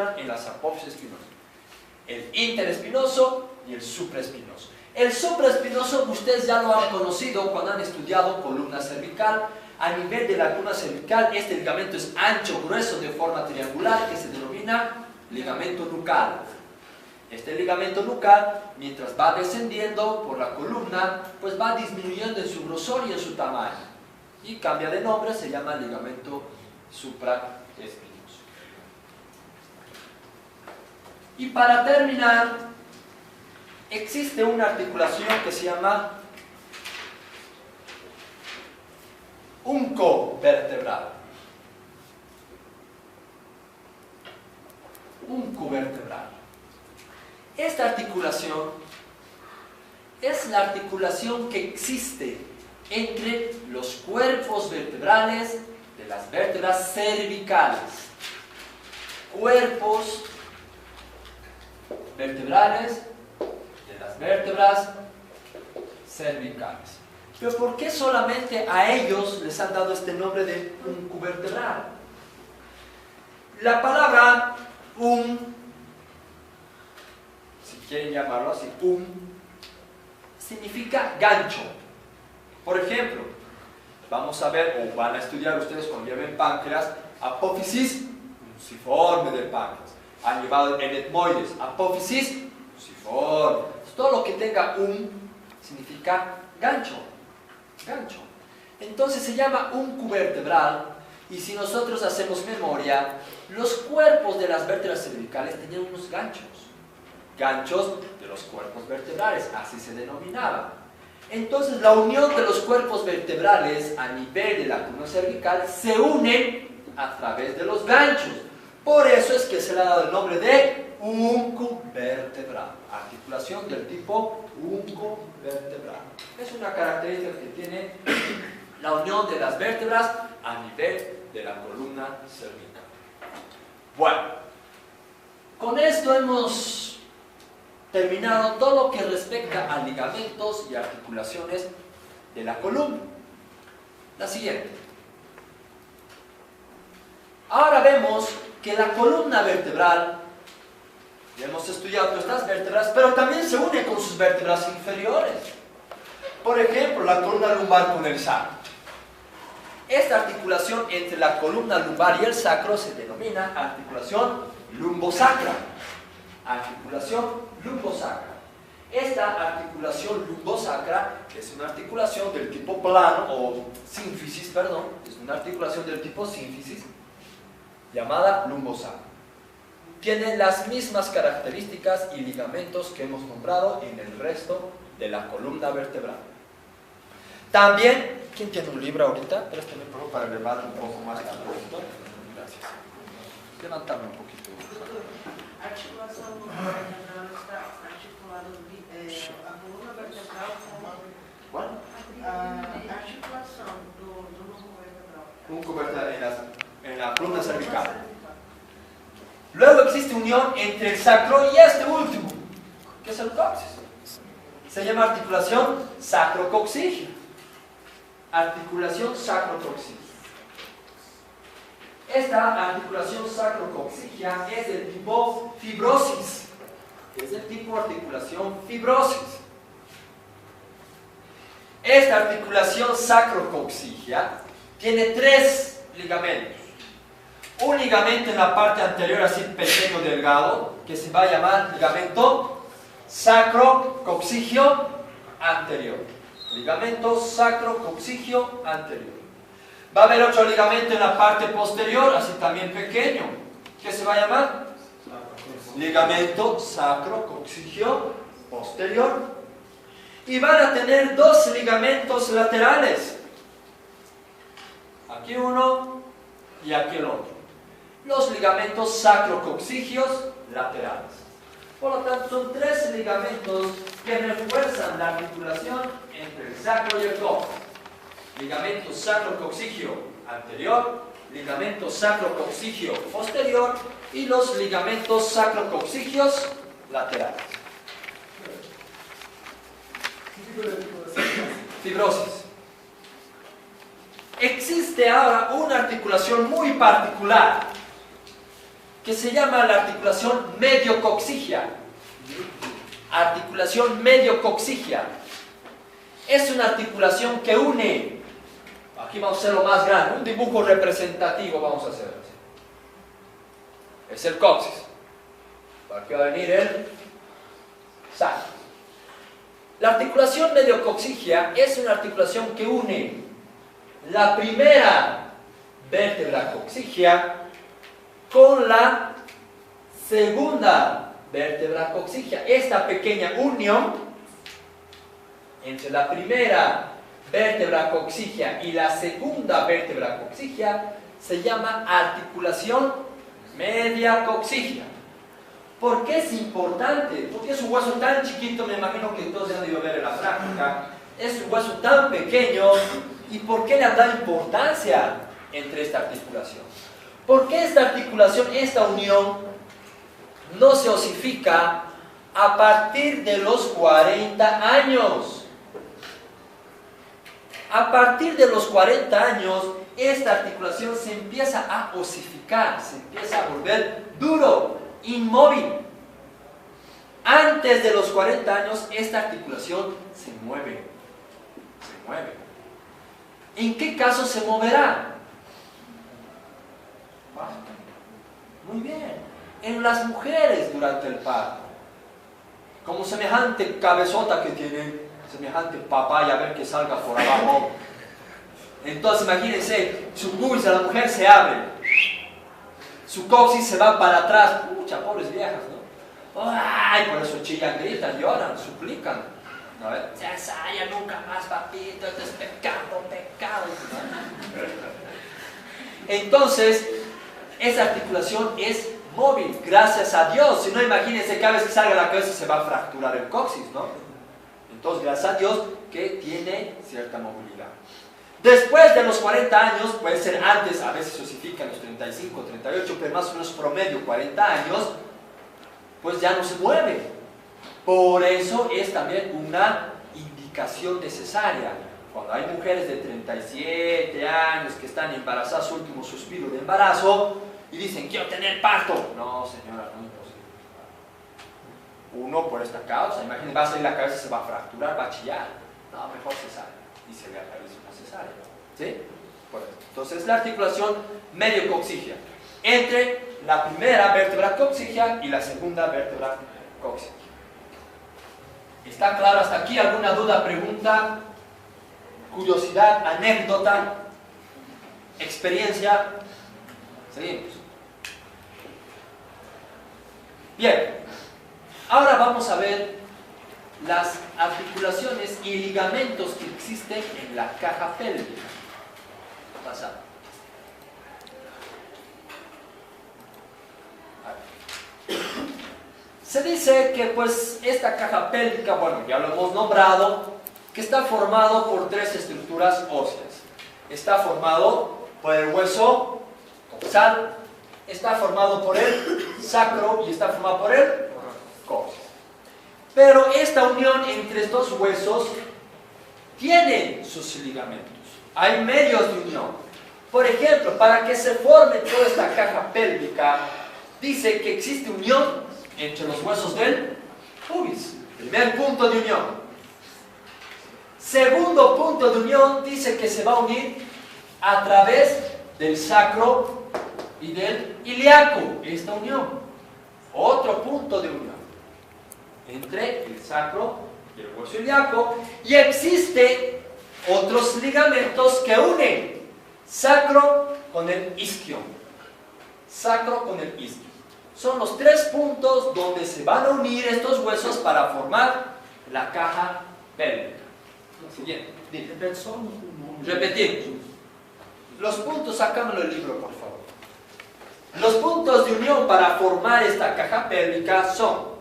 encuentran en las apófisis espinosas. El interespinoso y el supraespinoso. El supraespinoso ustedes ya lo han conocido cuando han estudiado columna cervical. A nivel de la columna cervical, este ligamento es ancho, grueso, de forma triangular, que se denomina ligamento nucal. Este ligamento nucal, mientras va descendiendo por la columna, pues va disminuyendo en su grosor y en su tamaño. Y cambia de nombre, se llama ligamento supraespinoso. Y para terminar, existe una articulación que se llama unco vertebral. Unco vertebral. Esta articulación es la articulación que existe entre los cuerpos vertebrales de las vértebras cervicales. Cuerpos vertebrales de las vértebras cervicales. Pero ¿por qué solamente a ellos les han dado este nombre de uncovertebral? La palabra si quieren llamarlo así, significa gancho. Por ejemplo, vamos a ver, o van a estudiar ustedes cuando lleven páncreas, apófisis fusiforme del páncreas. Han llevado en etmoides, apófisis fusiforme. Todo lo que tenga significa gancho. Gancho. Entonces se llama uncovertebral, y si nosotros hacemos memoria, los cuerpos de las vértebras cervicales tenían unos ganchos. Ganchos de los cuerpos vertebrales, así se denominaba. Entonces la unión de los cuerpos vertebrales a nivel de la columna cervical se unen a través de los ganchos. Por eso es que se le ha dado el nombre de uncovertebral, articulación del tipo uncovertebral. Es una característica que tiene la unión de las vértebras a nivel de la columna cervical. Bueno, con esto hemos terminado todo lo que respecta a ligamentos y articulaciones de la columna. La siguiente. Ahora vemos que la columna vertebral, ya hemos estudiado todas estas vértebras, pero también se une con sus vértebras inferiores. Por ejemplo, la columna lumbar con el sacro. Esta articulación entre la columna lumbar y el sacro se denomina articulación lumbosacra. Articulación lumbosacra. Esta articulación lumbosacra es una articulación del tipo plano, o sínfisis, perdón, es una articulación del tipo sínfisis, llamada lumbosacra. Tiene las mismas características y ligamentos que hemos nombrado en el resto de la columna vertebral. También, ¿quién tiene un libro ahorita? Préstame por favor para elevar un poco más la luz. Gracias. Levántame un poquito. Articulação vertebral está articulada a coluna vertebral com a articulação do lumbo vertebral. Lumbo vertebral en la columna cervical. Luego existe unión entre el sacro y este último, que es el coxis. Se llama articulación sacrocoxigia. Articulación sacrocoxigia. Esta articulación sacrocoxigia es del tipo fibrosis. Es del tipo articulación fibrosis. Esta articulación sacrocoxigia tiene 3 ligamentos. Un ligamento en la parte anterior, así pequeño, delgado, que se va a llamar ligamento sacrocoxigio anterior. Ligamento sacrocoxigio anterior. Va a haber otro ligamento en la parte posterior, así también pequeño, que se va a llamar ligamento sacrocoxigio posterior. Y van a tener 2 ligamentos laterales. Aquí uno y aquí el otro. Los ligamentos sacrocoxigios laterales. Por lo tanto, son 3 ligamentos que refuerzan la articulación entre el sacro y el coxis. Ligamento sacrocoxigio anterior, ligamento sacrocoxigio posterior y los ligamentos sacrocoxigios laterales. Fibrosis. Existe ahora una articulación muy particular que se llama la articulación mediocoxigia. Articulación mediocoxigia. Es una articulación que une, aquí vamos a hacerlo más grande, un dibujo representativo vamos a hacer así. Es el coxis. Para que va a venir el sacro. La articulación mediocoxigia es una articulación que une la primera vértebra coxigia con la segunda vértebra coxigia. Esta pequeña unión entre la primera vértebra coxigia y la segunda vértebra coxigia se llama articulación media coxigia. ¿Por qué es importante? Porque es un hueso tan chiquito, me imagino que todos han debido ver en la práctica. Es un hueso tan pequeño. ¿Y por qué le han dado importancia entre esta articulación? Porque esta articulación, esta unión, no se osifica a partir de los 40 años. A partir de los 40 años, esta articulación se empieza a osificar, se empieza a volver duro, inmóvil. Antes de los 40 años, esta articulación se mueve. Se mueve. ¿En qué caso se moverá? Muy bien. En las mujeres durante el parto. Como semejante cabezota que tiene, semejante papaya, a ver que salga por abajo. Entonces imagínense, su pubis de la mujer se abre. Su coxis se va para atrás. Pucha, pobres viejas, ¿no? ¡Ay! Por eso chillan, gritan, lloran, suplican. ¿No ves? Ya nunca más, papito, esto es pecado, pecado. Entonces, esa articulación es móvil, gracias a Dios. Si no, imagínense, cada vez que salga la cabeza se va a fracturar el coxis, ¿no? Entonces, gracias a Dios que tiene cierta movilidad. Después de los 40 años, puede ser antes, a veces se osifica en los 35, 38, pero más o menos promedio 40 años, pues ya no se mueve. Por eso es también una indicación de cesárea. Cuando hay mujeres de 37 años que están embarazadas, su último suspiro de embarazo, y dicen, quiero tener parto. No, señora, no es posible. Uno, por esta causa, imagínense, va a salir la cabeza, se va a fracturar, va a chillar. No, mejor cesárea. Y se le realiza una cesárea. ¿Sí? Por eso. Entonces, la articulación mediocoxigia. Entre la primera vértebra coxigia y la segunda vértebra coxigia. ¿Está claro hasta aquí? ¿Alguna duda, pregunta, curiosidad, anécdota, experiencia? Seguimos. Bien, ahora vamos a ver las articulaciones y ligamentos que existen en la caja pélvica. Pasado. Se dice que pues esta caja pélvica, bueno, ya lo hemos nombrado, que está formado por tres estructuras óseas. Está formado por el hueso dorsal, está formado por el sacro y está formado por el coxis. Pero esta unión entre estos huesos tiene sus ligamentos. Hay medios de unión. Por ejemplo, para que se forme toda esta caja pélvica, dice que existe unión entre los huesos del pubis. Primer punto de unión. Segundo punto de unión, dice que se va a unir a través del sacro y del ilíaco. Esta unión. Otro punto de unión entre el sacro y el hueso ilíaco. Y existe otros ligamentos que unen sacro con el isquio. Sacro con el isquio. Son los tres puntos donde se van a unir estos huesos para formar la caja pélvica. Siguiente. Repetimos. Los puntos, sácamelo el libro, por favor. Los puntos de unión para formar esta caja pélvica son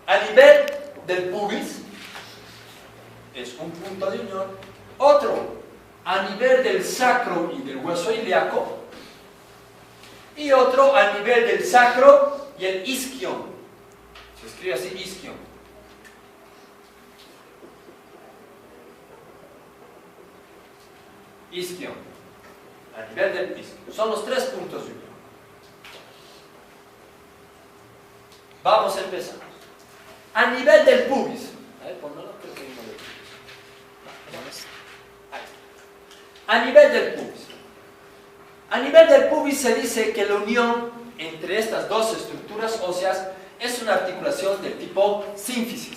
a nivel del pubis, es un punto de unión. Otro a nivel del sacro y del hueso ilíaco, y otro a nivel del sacro y el isquion. Se escribe así, isquion. isquion. A nivel del isquion. Son los 3 puntos de unión. Vamos a empezar. A nivel del pubis. A ver, ponlo, creo que hay uno de pubis. Ahí. A nivel del pubis. A nivel del pubis se dice que la unión entre estas dos estructuras óseas es una articulación del tipo sínfisis.